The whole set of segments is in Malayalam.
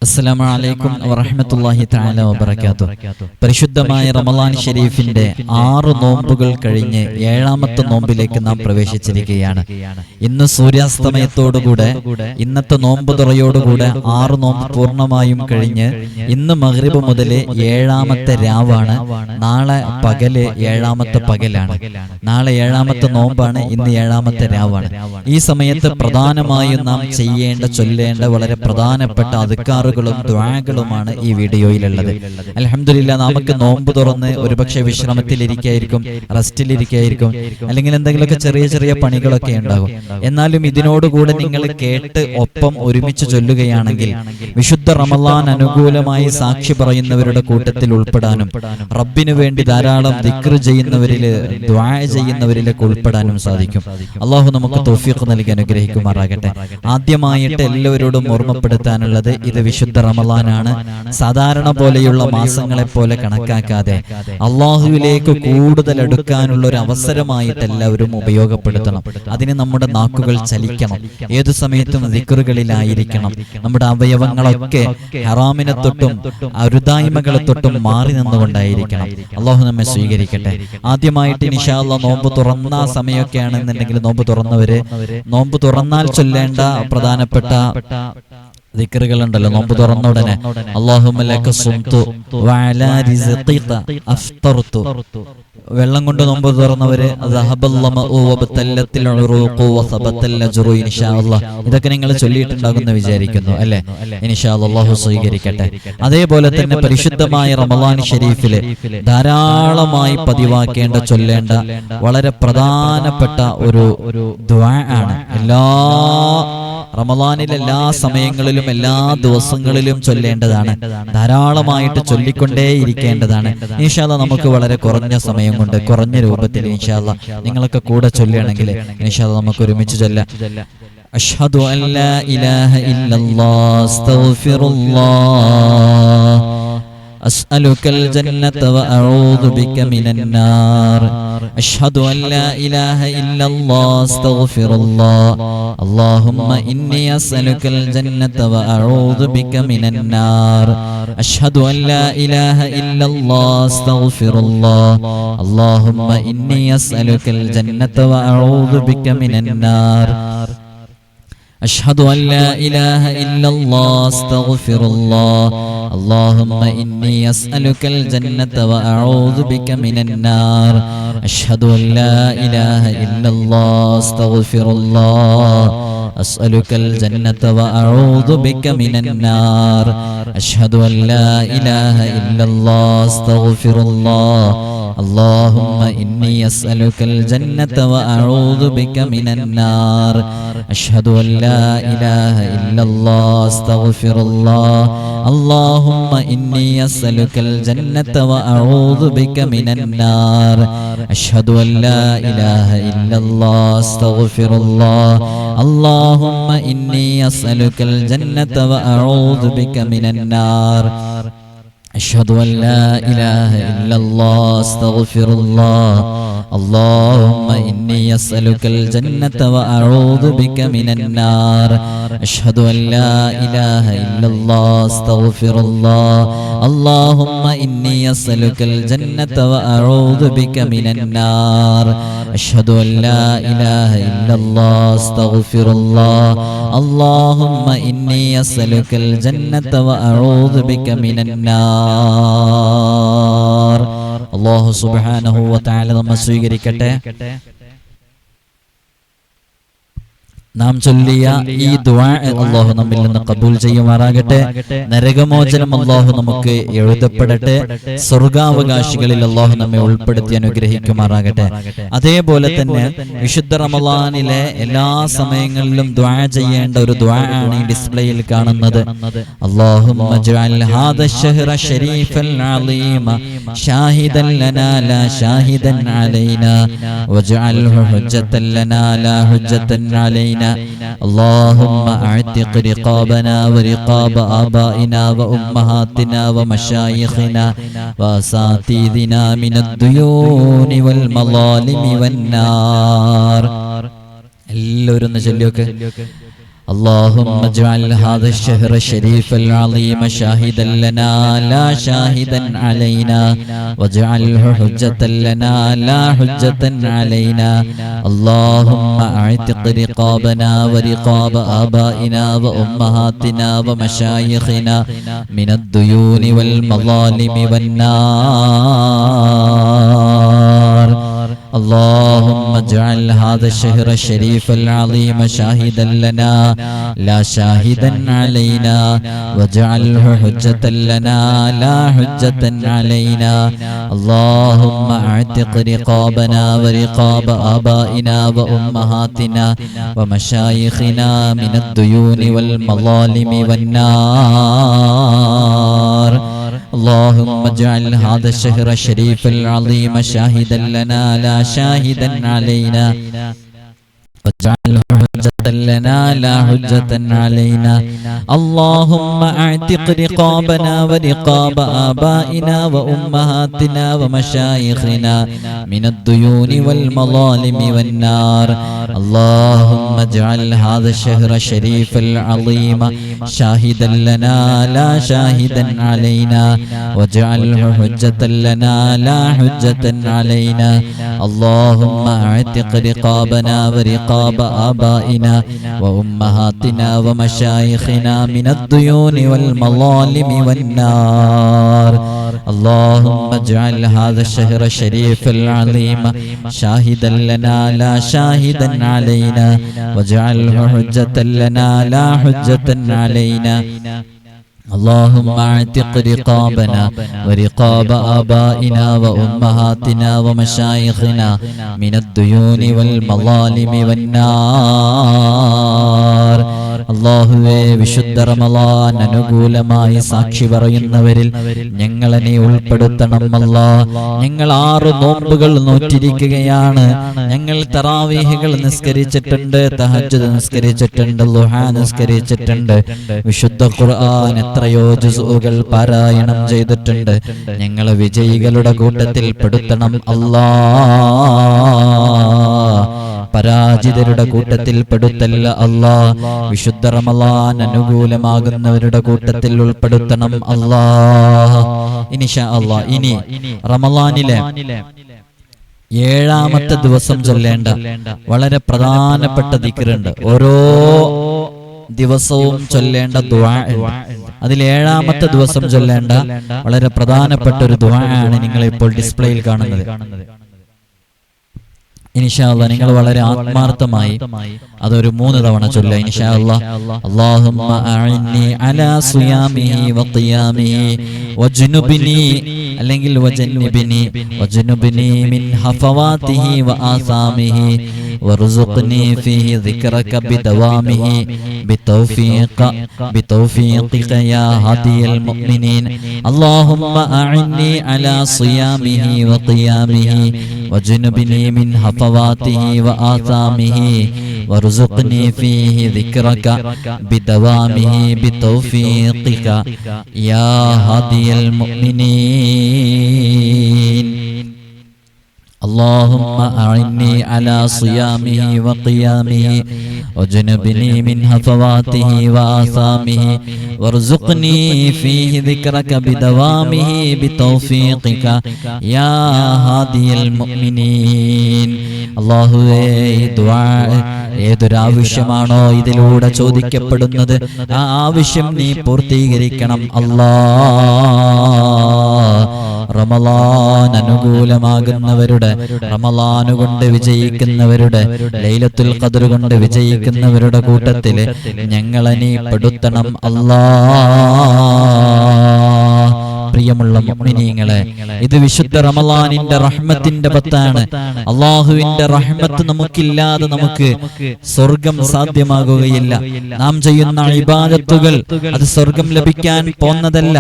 അസ്സലാമു അലൈക്കും വറഹ്മത്തുള്ളാഹി തആല വബറകാതുഹു. പരിശുദ്ധമായ റമളാൻ ഷരീഫിന്റെ 6 നോമ്പുകൾ കഴിഞ്ഞ് 7ാമത്തെ നോമ്പിലേക്ക് നാം പ്രവേശിച്ചിരിക്കുകയാണ്. ഇന്ന് സൂര്യാസ്തമയത്തോടുകൂടെ ഇന്നത്തെ നോമ്പ് തുറയോടുകൂടെ 6 നോമ്പ് പൂർണ്ണമായും കഴിഞ്ഞ് ഇന്ന് മഗ്രിബ് മുതൽ 7ാമത്തെ രാവാണ്. നാളെ പകല് 7ാമത്തെ പകലാണ്. നാളെ 7ാമത്തെ നോമ്പാണ്, ഇന്ന് 7ാമത്തെ രാവാണ്. ഈ സമയത്ത് പ്രധാനമായും നാം ചെയ്യേണ്ട ചൊല്ലേണ്ട വളരെ പ്രധാനപ്പെട്ട അദ്കാറുകളും ദുആകളുമാണ് ഈ വീഡിയോയിലുള്ളത്. അൽഹംദുലില്ലാഹ്, നമുക്ക് നോമ്പ് തുറന്ന് ഒരുപക്ഷെ വിശ്രമത്തിലിരിക്കായിരിക്കും, റെസ്റ്റിലിരിക്കായിരിക്കും, അല്ലെങ്കിൽ എന്തെങ്കിലുമൊക്കെ ചെറിയ ചെറിയ പണികളൊക്കെ ഉണ്ടാകും. എന്നാലും ഇതിനോടുകൂടെ നിങ്ങൾ കേട്ട് ഒപ്പം ഒരുമിച്ച് ചൊല്ലുകയാണെങ്കിൽ വിശുദ്ധ റമളാൻ അനുകൂലമായി സാക്ഷി പറയുന്നവരുടെ കൂട്ടത്തിൽ ഉൾപ്പെടാനും റബ്ബിനു വേണ്ടി ധാരാളം ദിക്ർ ചെയ്യുന്നവരിൽ, ദുആ ചെയ്യുന്നവരിലേക്ക് ഉൾപ്പെടാനും സാധിക്കും. അള്ളാഹു നമുക്ക് തൗഫീഖ് നൽകി അനുഗ്രഹിക്കുമാറാകട്ടെ. ആദ്യമായിട്ട് എല്ലാവരോടും ഓർമ്മപ്പെടുത്താനുള്ളത്, ഇത് വിശുദ്ധ റമളാനാണ്. സാധാരണ പോലെയുള്ള മാസങ്ങളെ പോലെ കണക്കാക്കാതെ അള്ളാഹുവിലേക്ക് കൂടുതൽ അടുക്കാനുള്ള ഒരു അവസരമായിട്ട് എല്ലാവരും ഉപയോഗപ്പെടുത്തണം. അതിന് നമ്മുടെ നാക്കുകൾ ചലിക്കണം, ഏതു സമയത്തും ദിക്റുകളിലായിരിക്കണം. നമ്മുടെ അവയവങ്ങളൊക്കെ ഹറാമിനെ തൊട്ടും അരുതായ്മകളെ തൊട്ടും മാറി നിന്നുകൊണ്ടായിരിക്കണം. അള്ളാഹു നമ്മെ സ്വീകരിക്കട്ടെ. ആദ്യമായിട്ട് ഇൻഷാ അല്ലാഹ് നോമ്പ് തുറന്ന സമയമൊക്കെ ആണെന്നുണ്ടെങ്കിൽ നോമ്പ് തുറന്നവര് നോമ്പ് തുറന്നാൽ ചൊല്ലേണ്ട പ്രധാനപ്പെട്ട ദിക്റുകളുണ്ടല്ലോ. നോമ്പ് തുറന്ന ഉടനെ അല്ലാഹുമ്മ ലക സുംതു വഅലാ റിസ്ഖിക അഫ്തർതു. വെള്ളം കൊണ്ട് നോമ്പ് തുറന്നവര് ഇൻഷാ അല്ലാഹ് ഇതൊക്കെ നിങ്ങൾ ചൊല്ലിയിട്ടുണ്ടാകുമെന്ന് വിചാരിക്കുന്നു, അല്ലെ? ഇൻഷാ അല്ലാഹ് അല്ലാഹു സ്വീകരിക്കട്ടെ. അതേപോലെ തന്നെ പരിശുദ്ധമായ റമളാൻ ഷരീഫില് ധാരാളമായി പതിവാക്കേണ്ട ചൊല്ലേണ്ട വളരെ പ്രധാനപ്പെട്ട ഒരു ദുആ ആണ്. റമളാനിലെ എല്ലാ സമയങ്ങളിലും എല്ലാ ദിവസങ്ങളിലും ചൊല്ലേണ്ടതാണ്. ധാരാളമായിട്ട് ചൊല്ലിക്കൊണ്ടേ ഇരിക്കേണ്ടതാണ്. ഇൻഷാ അല്ലാഹ് നമുക്ക് വളരെ കുറഞ്ഞ സമയം കൊണ്ട് കുറഞ്ഞ രൂപത്തിൽ ഇൻഷാ അല്ലാഹ് നിങ്ങളൊക്കെ കൂടെ ചൊല്ലുകയാണെങ്കിൽ ഇൻഷാ അല്ലാഹ് നമുക്ക് ഒരുമിച്ച് ചൊല്ലാം. അഷ്ഹദു അൻ ലാ ഇലാഹ ഇല്ലല്ലാഹ് അസ്തഗ്ഫിറുല്ലാഹ് أسألك الجنة وأعوذ بك من النار أشهد أن لا إله إلا الله أستغفر الله اللهم إني أسألك الجنة وأعوذ بك من النار أشهد أن لا إله إلا الله أستغفر الله اللهم إني أسألك الجنة وأعوذ بك من النار أشهد أن لا إله إلا الله أستغفر الله اللهم إني أسألك الجنة وأعوذ بك من النار أشهد أن لا إله إلا الله أستغفر الله أسألك الجنة وأعوذ بك من النار أشهد أن لا إله إلا الله أستغفر الله اللهم إني أسألك الجنة وأعوذ بك من النار أشهد أن لا إله إلا الله أستغفر الله اللهم إني أسألك الجنة وأعوذ بك من النار أشهد أن لا إله إلا الله أستغفر الله اللهم إني أسألك الجنة وأعوذ بك من النار أشهد أن لا إله إلا الله أستغفر الله اللهم إني أسألك الجنة وأعوذ بك من النار أشهد أن لا إله إلا الله أستغفر الله اللهم إني أسألك الجنة وأعوذ بك من النار أشهد أن لا إله إلا الله أستغفر الله اللهم إني أسألك الجنة وأعوذ بك من النار അല്ലാഹു സുബ്ഹാനഹു വ തആല നമ്മെ സ്വീകരിക്കട്ടെ. നാം ചൊല്ലിയ ഈ ദുആ അല്ലാഹു നമ്മിൽ നിന്ന് ഖബൂൽ ചെയ്യുമാറാകട്ടെ. നരകമോചനം അല്ലാഹു നമുക്ക് എഴുതപ്പെടട്ടെ. സ്വർഗാവകാശികളിൽ അല്ലാഹു നമ്മെ ഉൾപ്പെടുത്തി അനുഗ്രഹിക്കുമാറാകട്ടെ. അതേപോലെ തന്നെ വിശുദ്ധ റമളാനിലെ എല്ലാ സമയങ്ങളിലും ദുആ ചെയ്യേണ്ട ഒരു ദുആ ആണ് ഈ ഡിസ്പ്ലേയിൽ കാണുന്നത്. അല്ലാഹുമ്മ ജഅൽ ഹാദാ ശഹ്റ ശരീഫൽ അളീമ ഷാഹിദൻ ലനാ ലാ ഷാഹിദൻ അലൈനാ വജഅൽഹു ഹുജ്ജത്തൻ ലനാ ലാ ഹുജ്ജത്തൻ അലൈനാ اللهم اعتق رقابنا ورقاب آبائنا وأمهاتنا ومشايخنا وأساتذتنا من الديون والمظالم والنار. എല്ലാവരും ഒന്ന് ചൊല്ലിയൊക്കെ اللهم اجعل هذا الشهر الشريف العظيم شاهدا لنا لا شاهدا علينا واجعله حجة لنا لا حجة علينا. اللهم اعتق رقابنا ورقاب آبائنا وأمهاتنا ومشايخنا من الديون والمظالم والنار. اللهم اجعل هذا الشهر الشريف العظيم شاهدا لنا لا شاهدا علينا واجعله حجة لنا لا حجة علينا. اللهم اعتق رقابنا ورقاب آبائنا وأمهاتنا ومشايخنا من الديون والمظالم والنار. اللهم اجعل هذا الشهر الشريف العظيم شاهدا لنا لا شاهدا علينا واجعله حجة لنا لا حجة علينا. اللهم اعتق رقابنا ورقاب آبائنا وأمهاتنا ومشايخنا من الديون والمظالم والنار. اللهم اجعل هذا الشهر الشريف العظيم شاهدا لنا لا شاهدا علينا واجعله حجة لنا لا حجة علينا. اللهم اعتق رقابنا ورقاب آبائنا وأمهاتنا ومشايخنا من الديون والمظالم والنار. اللهم اجعل هذا الشهر الشريف العظيم شاهدا لنا لا شاهدا علينا واجعله حجة لنا لا حجة علينا. اللهم اعتق رقابنا ورقاب آبائنا وأمهاتنا ومشايخنا من الديون والمظالم والنار. അല്ലാഹുവേ, വിശുദ്ധ റമളാൻ അനുകൂലമായി സാക്ഷി പറയുന്നവരിൽ ഞങ്ങളെ നീ ഉൾപ്പെടുത്തണം. അല്ലാഹ്, ഞങ്ങൾ 6 നോമ്പുകൾ നോറ്റിരിക്കുകയാണ്. ഞങ്ങൾ തറാവീഹുകൾ നിസ്കരിച്ചിട്ടുണ്ട്, തഹജ്ജുദ് നിസ്കരിച്ചിട്ടുണ്ട്, ളുഹാ നിസ്കരിച്ചിട്ടുണ്ട്, വിശുദ്ധ ഖുർആൻ എത്രയോ ജുസുകൾ പാരായണം ചെയ്തിട്ടുണ്ട്. ഞങ്ങളെ വിജയികളുടെ കൂട്ടത്തിൽ പെടുത്തണം അല്ലാഹ്. പരാജിതരുടെ കൂട്ടത്തിൽ പെടുത്തല്ല അല്ലാഹ്. വിശുദ്ധ റമളാൻ അനുകൂലമാകുന്നവരുടെ കൂട്ടത്തിൽ ഉൾപ്പെടുത്തണം അല്ലാഹ്. ഇൻഷാ അല്ലാഹ് ഇനി റമളാനിലെ 7ാമത്തെ ദിവസം ചൊല്ലേണ്ട വളരെ പ്രധാനപ്പെട്ട ദിക്റുണ്ട്. ഓരോ ദിവസവും ചൊല്ലേണ്ട ദുആ ഉണ്ട്. അതിൽ 7ാമത്തെ ദിവസം ചൊല്ലേണ്ട വളരെ പ്രധാനപ്പെട്ട ഒരു ദുആ ആണ് നിങ്ങൾ ഇപ്പോൾ ഡിസ്പ്ലേയിൽ കാണുന്നത്. ഇൻഷാ അല്ലാഹ് നിങ്ങൾ വളരെ ആത്മാർത്ഥമായി അതൊരു 3 തവണ ചൊല്ലുക ഇൻഷാ അല്ലാഹ്. അല്ലാഹുമ്മ അഇന്നി അലാ സിയാമിഹി വഖിയാമിഹി വജ്നുബ്നി അല്ലെങ്കിൽ വജന്നുബ്നി മിൻ ഹഫവാതിഹി വആസാമിഹി വർസുഖ്നി ഫീഹി ദിക്റക ബിദവാമിഹി ബിതൗഫീഖിക യാ ഹാദിയൽ മുഅ്മിനീൻ. അല്ലാഹുമ്മ അഇന്നി അലാ സിയാമിഹി വഖിയാമിഹി വജ്നുബ്നി മിൻ ഹഫവാതിഹി വആസാമിഹി വർസുഖ്നി ഫീഹി ദിക്റക ബിദവാമിഹി ബിതൗഫീഖിക യാ ഹാദിയൽ മുഅ്മിനീൻ. اللهم أعني على صيامه وقيامه وجنبني من هفواته وآثامه وارزقني فيه ذكرك بدوامه بتوفيقك يا هادي المؤمنين. അല്ലാഹുവേ, ഈ ദുആ ഏതൊരാവശ്യമാണോ ഇതിലൂടെ ചോദിക്കപ്പെടുന്നത് ആ ആവശ്യം നീ പൂർത്തീകരിക്കണം അല്ലാഹ്. റമളാൻ അനുകൂലമാകുന്നവരുടെ, റമളാൻ കൊണ്ട് വിജയിക്കുന്നവരുടെ, ലൈലത്തുൽ ഖദ്ർ കൊണ്ട് വിജയിക്കുന്നവരുടെ കൂട്ടത്തിൽ ഞങ്ങളെ നീ പെടുത്തണം അല്ലാഹ്. പ്രിയമുള്ള മുഅ്മിനീങ്ങളെ, ഇത് വിശുദ്ധ റമളാനിന്റെ റഹ്മത്തിന്റെ പത്താണ്. അല്ലാഹുവിന്റെ റഹ്മത്ത് നമുക്കില്ലാതെ നമുക്ക് സ്വർഗം സാധ്യമാകുകയില്ല. നാം ചെയ്യുന്ന ഇബാദത്തുകൾ അത് സ്വർഗം ലഭിക്കാൻ പോന്നതല്ല.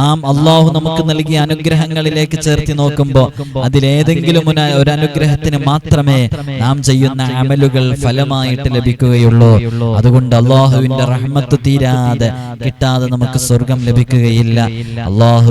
നാം അല്ലാഹു നമുക്ക് നൽകിയ അനുഗ്രഹങ്ങളിലേക്ക് ചേർത്തി നോക്കുമ്പോൾ അതിലേതെങ്കിലും ഒരു അനുഗ്രഹത്തിന് മാത്രമേ നാം ചെയ്യുന്ന അമലുകൾ ഫലമായിട്ട് ലഭിക്കുകയുള്ളൂ. അതുകൊണ്ട് അല്ലാഹുവിന്റെ റഹ്മത്ത് തീരാതെ കിട്ടാതെ നമുക്ക് സ്വർഗം ലഭിക്കുകയില്ല. അല്ലാഹു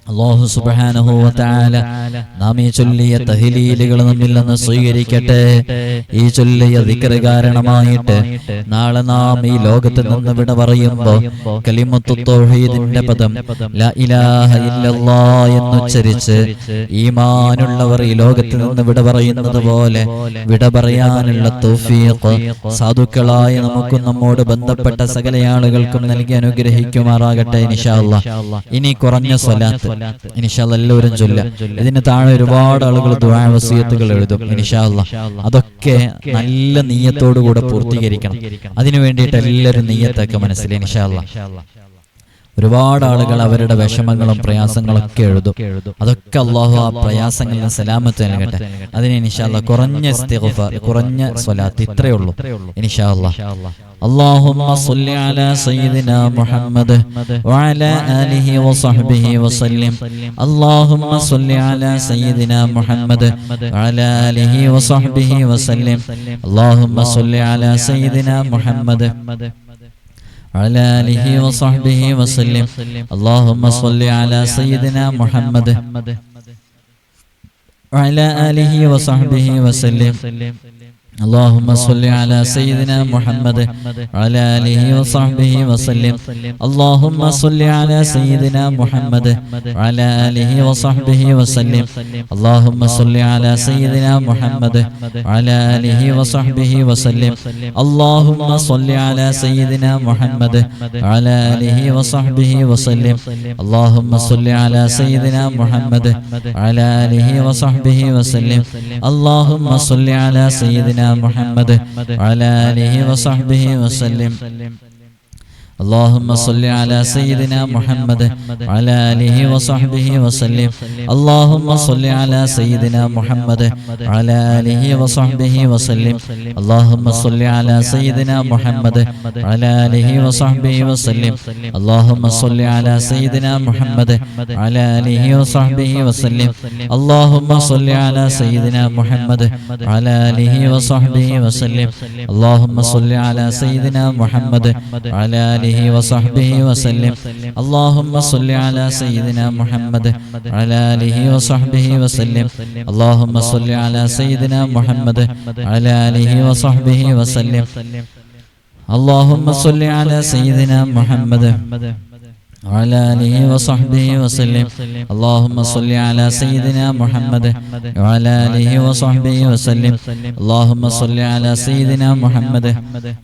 അല്ലാഹു സുബ്ഹാനഹു വ തആല നാം ഈ ചൊല്ലിയ തഹ്ലീലുകൾ നമ്മിൽ നിന്ന് സ്വീകരിക്കട്ടെ. ഈ ചൊല്ലിയ ദിക്ർ കാരണമായിട്ട് നാളെ നാം ഈ ലോകത്ത് നിന്ന് വിട പറയുമ്പോൾ കലിമത്തു തൗഹീദിന്റെ പദം ലാ ഇലാഹ ഇല്ലല്ലാഹ് എന്നുച്ചരിച്ച് ഈമാനുള്ളവർ ഈ ലോകത്ത് നിന്ന് വിട പറയുന്നത് പോലെ വിട പറയാനുള്ള തൗഫീഖ് സാധുക്കളായ നമുക്കും നമ്മോട് ബന്ധപ്പെട്ട സകല ആളുകൾക്കും നൽകി അനുഗ്രഹിക്കുമാറാകട്ടെ ഇൻഷാ അല്ലാഹ്. ഇനി കുറഞ്ഞ സ്വലാത്ത് ഇൻഷാ അല്ലാഹ് എല്ലാവരും ചൊല്ലുക. ഇതിന് താഴെ ഒരുപാട് ആളുകൾ ദുആ വസിയത്തുകൾ എഴുതും ഇൻഷാ അല്ലാഹ്. അതൊക്കെ നല്ല നിയ്യത്തോടുകൂടെ പൂർത്തീകരിക്കണം. അതിനു വേണ്ടിയിട്ട് എല്ലാവരും നിയ്യത്തൊക്കെ മനസ്സിൽ ഇൻഷാ അല്ലാഹ്. ഒരുപാട് ആളുകൾ അവരുടെ വിഷമങ്ങളും പ്രയാസങ്ങളൊക്കെ എഴുതും. അതൊക്കെ അല്ലാഹു ആ പ്രയാസങ്ങളിൽ സലാമത്ത് നൽകട്ടെ. അതിന് ഇൻഷാ അല്ലാഹ് കുറഞ്ഞ ഇസ്തിഗ്ഫാർ, കുറഞ്ഞ സ്വലാത്ത് ഇത്രയേ ഉള്ളൂ ഇൻഷാ അല്ലാഹ്. اللهم صل على سيدنا محمد وعلى آله وصحبه وسلم. اللهم صل على سيدنا محمد وعلى آله وصحبه وسلم. اللهم صل على سيدنا محمد وعلى آله وصحبه وسلم. اللهم صل على سيدنا محمد وعلى آله وصحبه وسلم. اللهم صل على سيدنا محمد وعلى آله وصحبه وسلم. اللهم صل على سيدنا محمد وعلى آله وصحبه وسلم. اللهم صل على سيدنا محمد وعلى آله وصحبه وسلم. اللهم صل على سيدنا محمد وعلى آله وصحبه وسلم. اللهم صل على سيدنا محمد وعلى آله وصحبه وسلم. اللهم صل على سيدنا محمد وعلى آله وصحبه وسلم. اللهم صل على سيدنا محمد وعلى آله وصحبه وسلم. اللهم صل على سيدنا محمد وعلى آله وصحبه وسلم. اللهم صل على سيدنا محمد وعلى آله وصحبه وسلم. اللهم صل على سيدنا محمد وعلى آله وصحبه وسلم. اللهم صل على سيدنا محمد وعلى آله وصحبه وسلم. اللهم صل على سيدنا محمد وعلى آله وصحبه وسلم. اللهم صل على سيدنا محمد وعلى آله وصحبه وسلم. اللهم صل على سيدنا محمد وعلى آله وصحبه وسلم. اللهم صل على سيدنا محمد وعلى آله وصحبه وسلم. اللهم صل على سيدنا محمد وعلى آله وصحبه وسلم. اللهم صل على سيدنا محمد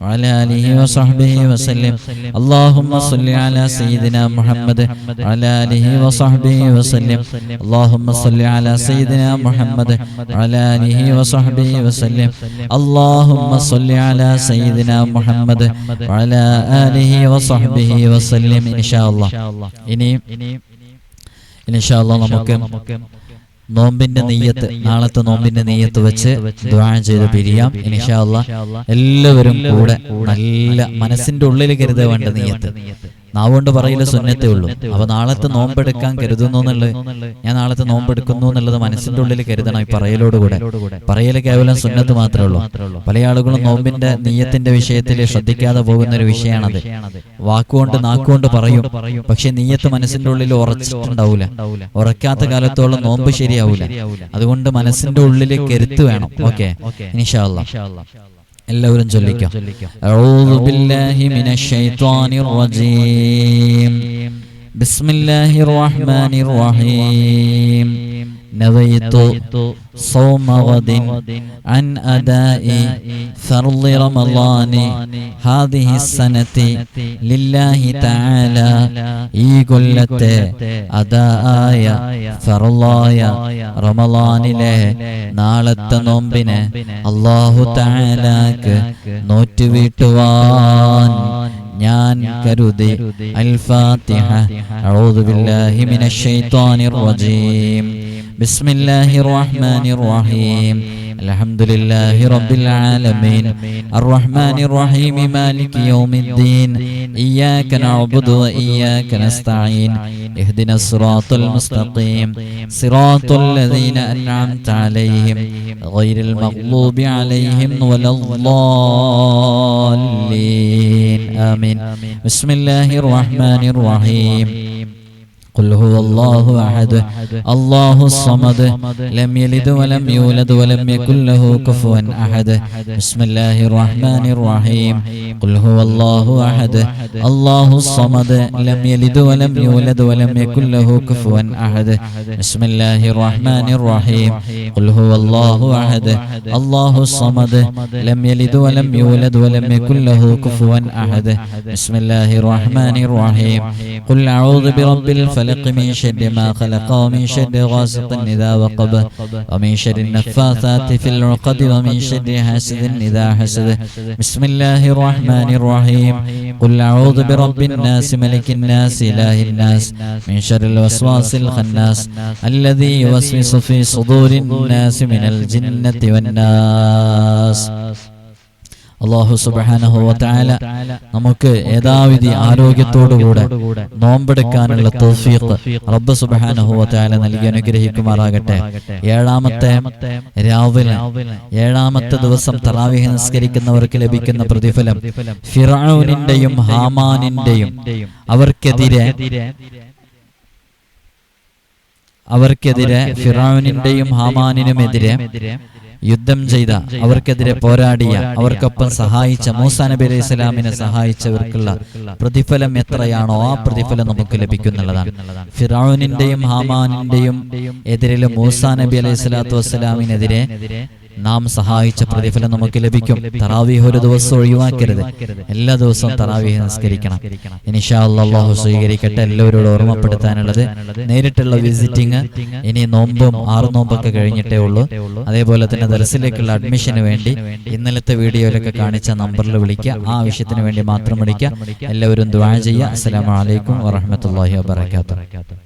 وعلى آله وصحبه وسلم. اللهم صل على سيدنا محمد وعلى آله وصحبه وسلم. اللهم صل على سيدنا محمد وعلى آله وصحبه وسلم. اللهم صل على سيدنا محمد وعلى آله وصحبه وسلم. إن شاء الله. ഇനി ഇൻഷാ അല്ലാഹ് നമുക്ക് നോമ്പിന്റെ നിയ്യത്ത്, നാളത്തെ നോമ്പിന്റെ നിയ്യത്ത് വെച്ച് ദുആ ചെയ്ത് പിരിയാം ഇൻഷാ അല്ലാഹ്. എല്ലാവരും കൂടെ നല്ല മനസ്സിന്റെ ഉള്ളിൽ കരുത വേണ്ട നിയ്യത്ത്, നാവുകൊണ്ട് പറയില്ല സുന്നത്തേ ഉള്ളൂ. അപ്പൊ നാളത്തെ നോമ്പെടുക്കാൻ കരുതുന്നു എന്നുള്ളത്, ഞാൻ നാളത്തെ നോമ്പെടുക്കുന്നു എന്നുള്ളത് മനസ്സിന്റെ ഉള്ളിൽ കരുതണം. ഈ പറയലോടുകൂടെ, പറയല് കേവലം സുന്നത്ത് മാത്രമേ ഉള്ളൂ. പല ആളുകളും നോമ്പിന്റെ നിയ്യത്തിന്റെ വിഷയത്തിൽ ശ്രദ്ധിക്കാതെ പോകുന്ന ഒരു വിഷയമാണത്. വാക്കുകൊണ്ട് നാക്കുകൊണ്ട് പറയും, പക്ഷെ നിയ്യത്ത് മനസ്സിന്റെ ഉള്ളിൽ ഉറച്ചിട്ടുണ്ടാവൂല. ഉറക്കാത്ത കാലത്തോളം നോമ്പ് ശരിയാവൂല. അതുകൊണ്ട് മനസ്സിന്റെ ഉള്ളിൽ കരുത്ത് വേണം. ഓക്കെ, ഇൻഷാ അല്ലാഹ് എല്ലാവരും ചൊല്ലിക്കാം. അഊദു ബില്ലാഹി മിനശ് ശൈത്വാനിർ റജീം. ബിസ്മില്ലാഹിർ റഹ്മാനിർ റഹീം. നവൈതു صوم غد عن أداء فرض رمضان هذه السنة لله تعالى. ഈ കൊല്ലത്തെ അദായ ഫർളായ റമളാനിലെ നാളത്തെ നോമ്പിനെ അല്ലാഹു തആലാക്ക് നോറ്റുവീട്ടുവാൻ ഞാൻ കരുതി. അൽ ഫാത്തിഹ. അഊദു ബില്ലാഹി മിനശ് ശൈത്വാനിർ റജീം. ബിസ്മില്ലാഹിർ റഹ്മാനിർ റഹീം. അൽഹംദുലില്ലാഹി റബ്ബിൽ ആലമീൻ അർറഹ്മാനിർ റഹീം മാലികി യൗമിദ്ദീൻ ഇയ്യാക നഅ്ബുദു വ ഇയ്യാക നസ്തഈൻ ഇഹ്ദിനസ് സിറാത്തൽ മുസ്തഖീം സിറാത്തൽ ലദീന അൻഅംത അലൈഹിം ഗൈറിൽ മഗ്ളൂബി അലൈഹിം വലദ്ദാല്ലീൻ. ആമീൻ. ബിസ്മില്ലാഹിർ റഹ്മാനിർ റഹീം. قل هو الله أحد الله الصمد لم يلد ولم يولد ولم يكن له كفوا أحد بسم الله الرحمن الرحيم قل هو الله أحد الله الصمد لم يلد ولم يولد ولم يكن له كفوا أحد بسم الله الرحمن الرحيم قل هو الله أحد الله الصمد لم يلد ولم يولد ولم يكن له كفوا أحد بسم الله الرحمن الرحيم قل أعوذ برب الفلق من شر ما خلق ومن شر غاسق إذا وقب ومن شر النفاثات في العقد ومن شر حاسد إذا حسد بسم الله الرحمن الرحيم قل أعوذ برب الناس ملك الناس إله الناس من شر الوسواس الخناس الذي يوسوس في صدور الناس من الجنة والناس. അല്ലാഹു സുബ്ഹാനഹു വ തആല നമുക്ക് യഥാവിധി ആരോഗ്യത്തോടുകൂടെ നോമ്പെടുക്കാനുള്ള തൗഫീഖ് റബ്ബ് സുബ്ഹാനഹു വ തആല നൽകി അനുഗ്രഹിക്കുമാറാകട്ടെ. ഏഴാമത്തെ ദിവസം തറാവീഹ് നിസ്കരിക്കുന്നവർക്ക് ലഭിക്കുന്ന പ്രതിഫലം ഫിർഔനിന്റെയും ഹാമാനിന്റെയും അവർക്കെതിരെ ഫിർഔനിന്റെയും ഹാമാനിനുമെതിരെ യുദ്ധം ചെയ്ത, അവർക്കെതിരെ പോരാടിയ, അവർക്കൊപ്പം സഹായിച്ച മൂസാ നബി അലൈഹി സ്വലാമിനെ സഹായിച്ചവർക്കുള്ള പ്രതിഫലം എത്രയാണോ ആ പ്രതിഫലം നമുക്ക് ലഭിക്കുന്നുള്ളതാണ്. ഫിർഔനിന്റെയും ഹാമാനിന്റെയും എതിരിൽ മൂസാ നബി അലൈഹി സ്വലാത്തു വസ്സലാമിനെതിരെ നാം സഹായിച്ച പ്രതിഫലം നമുക്ക് ലഭിക്കും. തറാവീഹ് ഒരു ദിവസം ഒഴിവാക്കരുത്, എല്ലാ ദിവസവും തറാവീഹ് നിസ്കരിക്കണം. ഇൻഷാ അല്ലാഹ് അല്ലാഹു സ്വീകരിക്കട്ടെ. എല്ലാവരോടും ഓർമ്മപ്പെടുത്താനുള്ളത്, നേരിട്ടുള്ള വിസിറ്റിംഗ് ഇനി നോമ്പും 6 നോമ്പൊക്കെ കഴിഞ്ഞിട്ടേ ഉള്ളൂ. അതേപോലെ തന്നെ ദർസിലേക്കുള്ള അഡ്മിഷന് വേണ്ടി ഇന്നലത്തെ വീഡിയോയിലൊക്കെ കാണിച്ച നമ്പറിൽ വിളിക്കുക. ആ ആവശ്യത്തിന് വേണ്ടി മാത്രം വിളിക്കുക. എല്ലാവരും ദുആ ചെയ്യുക. അസ്സലാമു അലൈക്കും വറഹ്മത്തുള്ളാഹി വബറകാതുഹു.